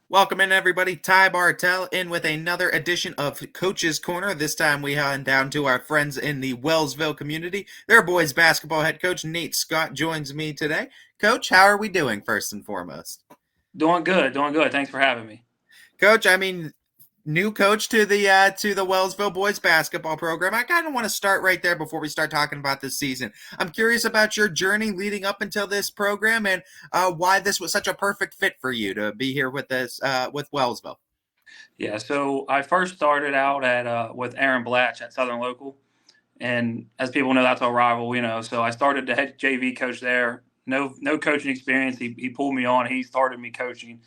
Welcome in, everybody. Ty Bartell in with another edition of Coach's Corner. This time we head down to our friends in the Wellsville community. Their boys basketball head coach Nate Scott joins me today. Coach, how are we doing first and foremost? Doing good, doing good. Thanks for having me. Coach, new coach to the Wellsville boys basketball program. I kind of want to start right there before we start talking about this season. I'm curious about your journey leading up until this program and why this was such a perfect fit for you to be here with this with Wellsville. Yeah, so I first started out at with Aaron Blatch at Southern Local, and as people know, that's our rival. So I started the head JV coach there. No coaching experience. He pulled me on. He started me coaching,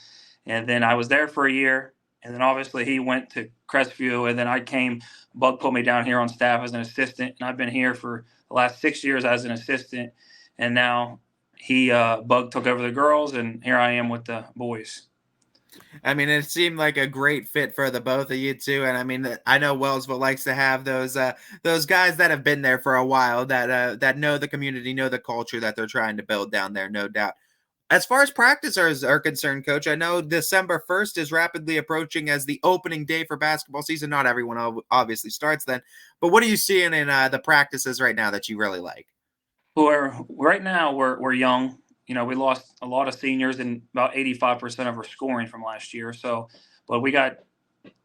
and then I was there for a year, and then obviously he went to Crestview, and then I came. Bug put me down here on staff as an assistant, and I've been here for the last 6 years as an assistant, and now he Bug took over the girls, and here I am with the boys. I mean, it seemed like a great fit for the both of you two, and I mean, I know Wellsville likes to have those guys that have been there for a while that know the community, know the culture that they're trying to build down there, no doubt. As far as practices are concerned, Coach, I know December 1st is rapidly approaching as the opening day for basketball season. Not everyone obviously starts then, but what are you seeing in the practices right now that you really like? We're right now we're young. We lost a lot of seniors and about 85% of our scoring from last year. So, but we got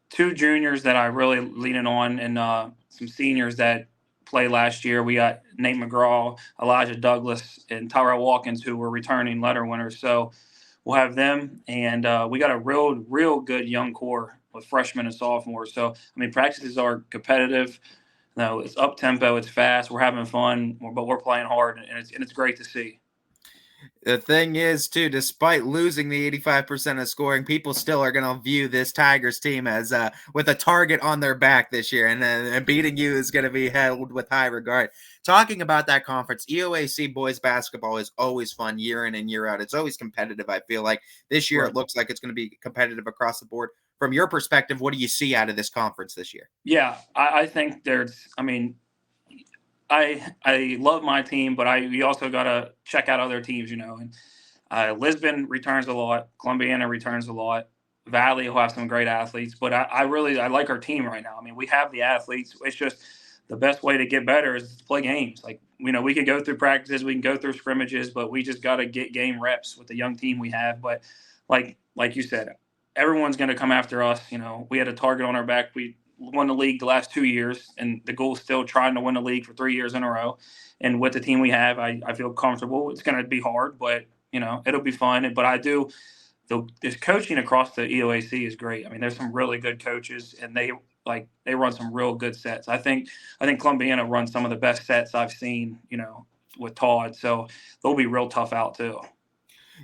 two juniors that I really leaning on, and some seniors that played last year. We got Nate McGraw, Elijah Douglas, and Tyrell Watkins, who were returning letter winners. So we'll have them, and we got a real good young core with freshmen and sophomores. So I mean, practices are competitive. No, it's up tempo. It's fast. We're having fun, but we're playing hard, and it's great to see. The thing is, too, despite losing the 85% of scoring, people still are going to view this Tigers team as with a target on their back this year, and beating you is going to be held with high regard. Talking about that conference, EOAC boys basketball is always fun year in and year out. It's always competitive, I feel like. This year, it Right. looks like it's going to be competitive across the board. From your perspective, what do you see out of this conference this year? Yeah, I think there's. I mean, I love my team, but we also got to check out other teams. And Lisbon returns a lot. Columbiana returns a lot. Valley will have some great athletes, but I like our team right now. I mean, we have the athletes. It's just the best way to get better is to play games. Like we can go through practices, we can go through scrimmages, but we just got to get game reps with the young team we have. But like you said, everyone's going to come after us. We had a target on our back. We won the league the last 2 years, and the goal is still trying to win the league for 3 years in a row. And with the team we have, I feel comfortable. It's going to be hard, but it'll be fun. But I do. This coaching across the EOAC is great. I mean, there's some really good coaches, and they run some real good sets. I think Columbiana runs some of the best sets I've seen. With Todd, so they'll be real tough out too.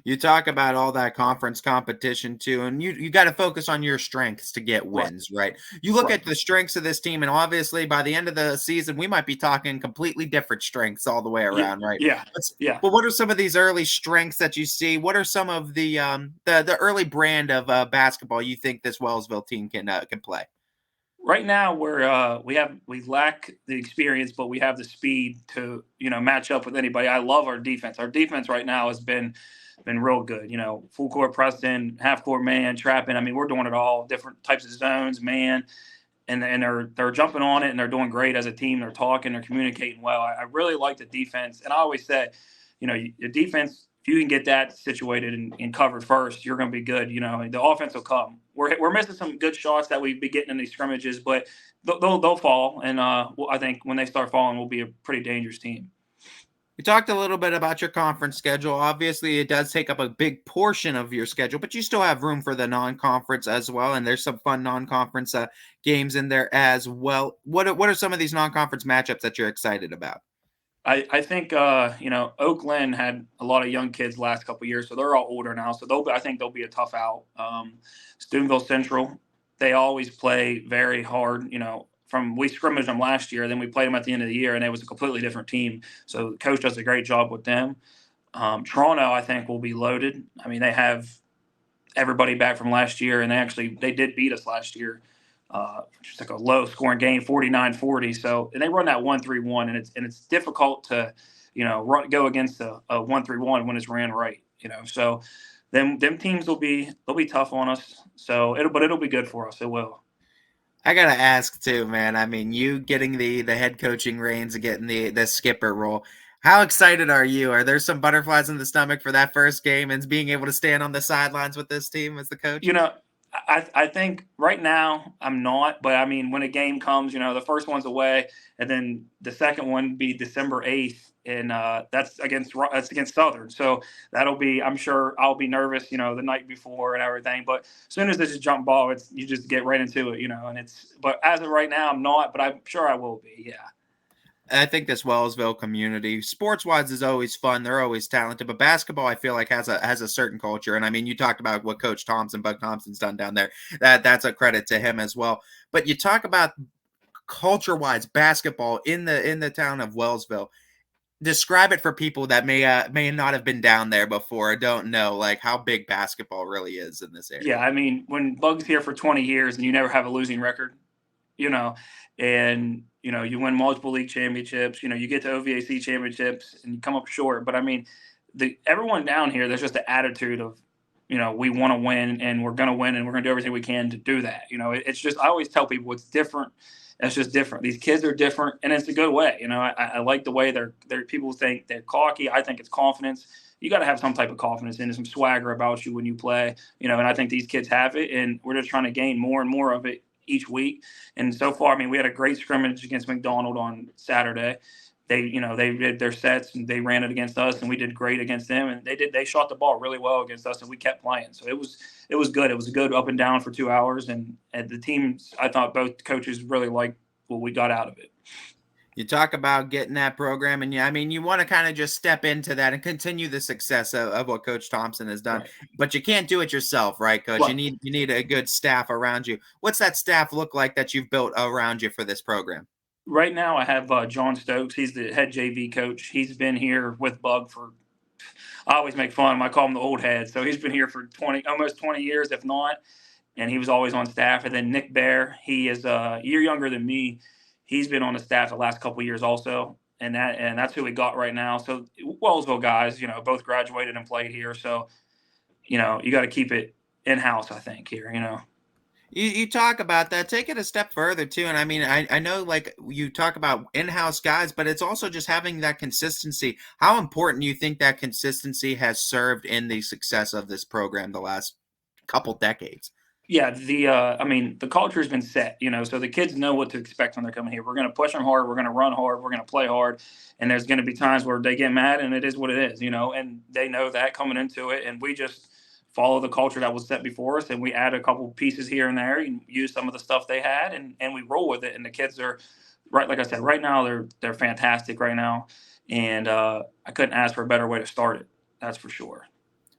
You talk about all that conference competition too, and you got to focus on your strengths to get Right, wins, right? You look right. at the strengths of this team, and obviously by the end of the season, we might be talking completely different strengths all the way Yeah, around, right? yeah, But, yeah. but what are some of these early strengths that you see? What are some of the early brand of basketball you think this Wellsville team can play? Right now, we lack the experience, but we have the speed to match up with anybody. I love our defense. Our defense right now has been real good. Full court pressing, half court man, trapping. I mean, we're doing it all, different types of zones, man, and they're jumping on it, and they're doing great as a team. They're talking, they're communicating well. I really like the defense, and I always say, the defense. If you can get that situated and covered first, you're going to be good. The offense will come. We're missing some good shots that we've been getting in these scrimmages, but they'll fall, and I think when they start falling, we'll be a pretty dangerous team. We talked a little bit about your conference schedule. Obviously, it does take up a big portion of your schedule, but you still have room for the non-conference as well, and there's some fun non-conference games in there as well. What are some of these non-conference matchups that you're excited about? I think Oakland had a lot of young kids last couple of years, so they're all older now. So I think they'll be a tough out. Steubenville Central, they always play very hard. We scrimmaged them last year, then we played them at the end of the year, and it was a completely different team. So the coach does a great job with them. Toronto, I think, will be loaded. I mean, they have everybody back from last year, and they did beat us last year. Just like a low scoring game, 49-40. So, and they run that 1-3-1, and it's difficult to, go against a 1-3-1 when it's ran right. So them teams they'll be tough on us. So it'll be good for us. It will. I gotta ask too, man. I mean, you getting the head coaching reins and getting the skipper role. How excited are you? Are there some butterflies in the stomach for that first game and being able to stand on the sidelines with this team as the coach? You know, I think right now I'm not, but I mean, when a game comes, the first one's away, and then the second one be December 8th, and that's against Southern. So that'll be, I'm sure I'll be nervous, the night before and everything. But as soon as this is jump ball, it's you just get right into it, and it's. But as of right now, I'm not, but I'm sure I will be. Yeah. I think this Wellsville community, sports wise, is always fun. They're always talented, but basketball, I feel like has a certain culture. And I mean, you talked about what Coach Thompson, Bug Thompson's done down there. That's a credit to him as well. But you talk about culture wise basketball in the town of Wellsville. Describe it for people that may not have been down there before or don't know like how big basketball really is in this Yeah, area. I mean, when Bug's here for 20 years and you never have a losing record, you know, and you win multiple league championships, you get to OVAC championships and you come up short. But I mean, the everyone down here, there's just the attitude of, we want to win and we're gonna win and we're gonna do everything we can to do that. It's just I always tell people it's different. It's just different. These kids are different, and it's a good way. I like the way they're people think they're cocky. I think it's confidence. You got to have some type of confidence and some swagger about you when you play. And I think these kids have it, and we're just trying to gain more and more of it each week. And so far, I mean, we had a great scrimmage against McDonald on Saturday. They did their sets and they ran it against us, and we did great against them. And they shot the ball really well against us, and we kept playing. So it was good. It was a good up and down for 2 hours, and the teams, I thought both coaches really liked what we got out of it. You talk about getting that program, and I mean, you want to kind of just step into that and continue the success of what Coach Thompson has done, Right. but you can't do it yourself, right, Coach? Right. You need a good staff around you. What's that staff look like that you've built around you for this program? Right now, I have John Stokes. He's the head JV coach. He's been here with Bug for. I always make fun of him. I call him the old head. So he's been here for almost 20 years, if not. And he was always on staff. And then Nick Bear, he is a year younger than me. He's been on the staff the last couple of years also, and that's who we got right now. So Wellsville guys, both graduated and played here. So you got to keep it in house. I think here. You talk about that. Take it a step further too, and I mean, I know like you talk about in-house guys, but it's also just having that consistency. How important do you think that consistency has served in the success of this program the last couple decades? Yeah, I mean, the culture has been set, so the kids know what to expect when they're coming here. We're going to push them hard, we're going to run hard, we're going to play hard, and there's going to be times where they get mad, and it is what it is, and they know that coming into it, and we just follow the culture that was set before us, and we add a couple pieces here and there, and use some of the stuff they had, and we roll with it. And the kids are right, like I said, right now they're fantastic right now, and I couldn't ask for a better way to start it. That's for sure.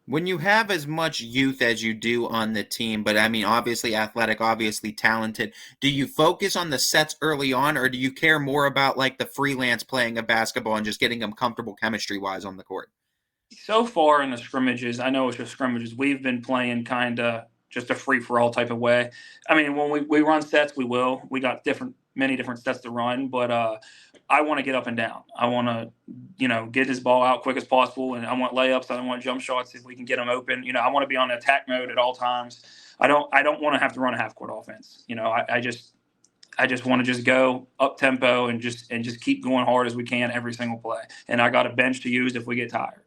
When you have as much youth as you do on the team, but I mean, obviously athletic, obviously talented, do you focus on the sets early on, or do you care more about like the freelance playing of basketball and just getting them comfortable chemistry wise on the court? So far in the scrimmages, I know it's just scrimmages. We've been playing kind of just a free for all type of way. I mean, when we run sets, we will. We got many different sets to run, but I want to get up and down. I want to, get this ball out quick as possible, and I want layups. I want jump shots if we can get them open. I want to be on attack mode at all times. I don't want to have to run a half court offense. I just want to just go up tempo and just keep going hard as we can every single play. And I got a bench to use if we get tired.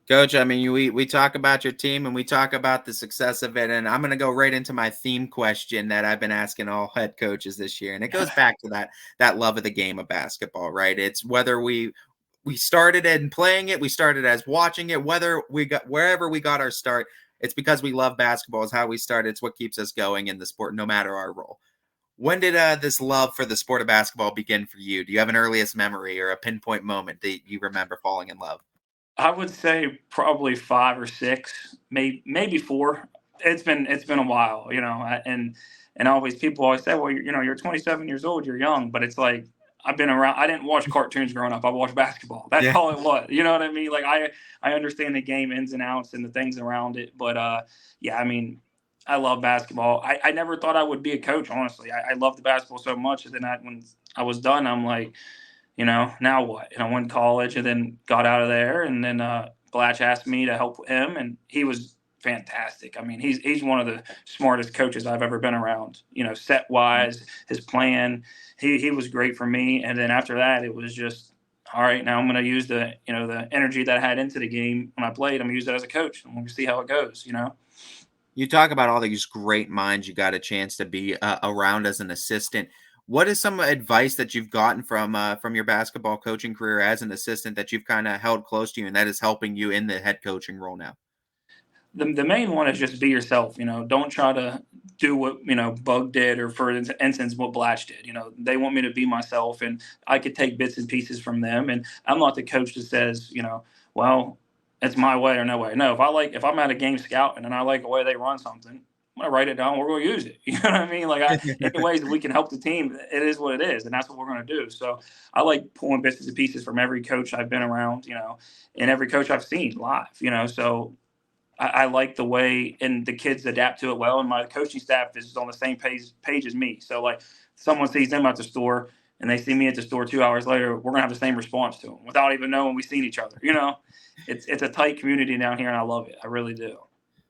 Coach, I mean, we talk about your team and we talk about the success of it, and I'm going to go right into my theme question that I've been asking all head coaches this year, and it goes back to that love of the game of basketball, right? It's whether we started in playing it, we started as watching it, whether we got wherever we got our start, it's because we love basketball. Is how we started. It's what keeps us going in the sport, no matter our role. When did this love for the sport of basketball begin for you? Do you have an earliest memory or a pinpoint moment that you remember falling in love? I would say probably 5 or 6, maybe 4. It's been a while, and always people always say, well, you're 27 years old, you're young, but it's like I've been around. I didn't watch cartoons growing up. I watched basketball. That's Yeah. all it was. You know what I mean? Like I understand the game ins and outs and the things around it, but yeah, I mean, I love basketball. I never thought I would be a coach. Honestly, I loved the basketball so much, and then when I was done, I'm like, now what? And I went to college and then got out of there and then Blatch asked me to help him, and he was fantastic. I mean, he's one of the smartest coaches I've ever been around. You know, set wise, his plan, he was great for me. And then after that, it was just all right. Now I'm going to use the energy that I had into the game when I played. I'm going to use it as a coach, and we're going to see how it goes. You talk about all these great minds you got a chance to be around as an assistant. What is some advice that you've gotten from your basketball coaching career as an assistant that you've kind of held close to you and that is helping you in the head coaching role now? The main one is just be yourself. Don't try to do what Bug did, or for instance what Blatch did. They want me to be myself, and I could take bits and pieces from them. And I'm not the coach that says, well, it's my way or no way. No, if I'm at a game scouting and I like the way they run something, I'm gonna write it down. We're gonna use it. You know what I mean? Any ways that we can help the team, it is what it is, and that's what we're gonna do. So I like pulling bits and pieces from every coach I've been around, and every coach I've seen live. So I like the way and the kids adapt to it well, and my coaching staff is on the same page as me. So like, someone sees them at the store and they see me at the store 2 hours later, we're gonna have the same response to them without even knowing we've seen each other. It's a tight community down here, and I love it. I really do.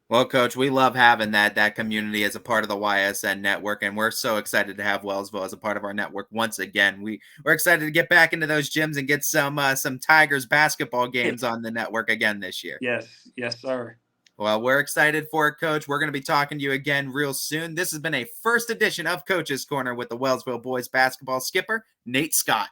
Well, Coach, we love having that community as a part of the YSN network, and we're so excited to have Wellsville as a part of our network once again. We're excited to get back into those gyms and get some Tigers basketball games on the network again this year. Yes, sir. Well, we're excited for it, Coach. We're going to be talking to you again real soon. This has been a first edition of Coach's Corner with the Wellsville boys basketball skipper, Nate Scott.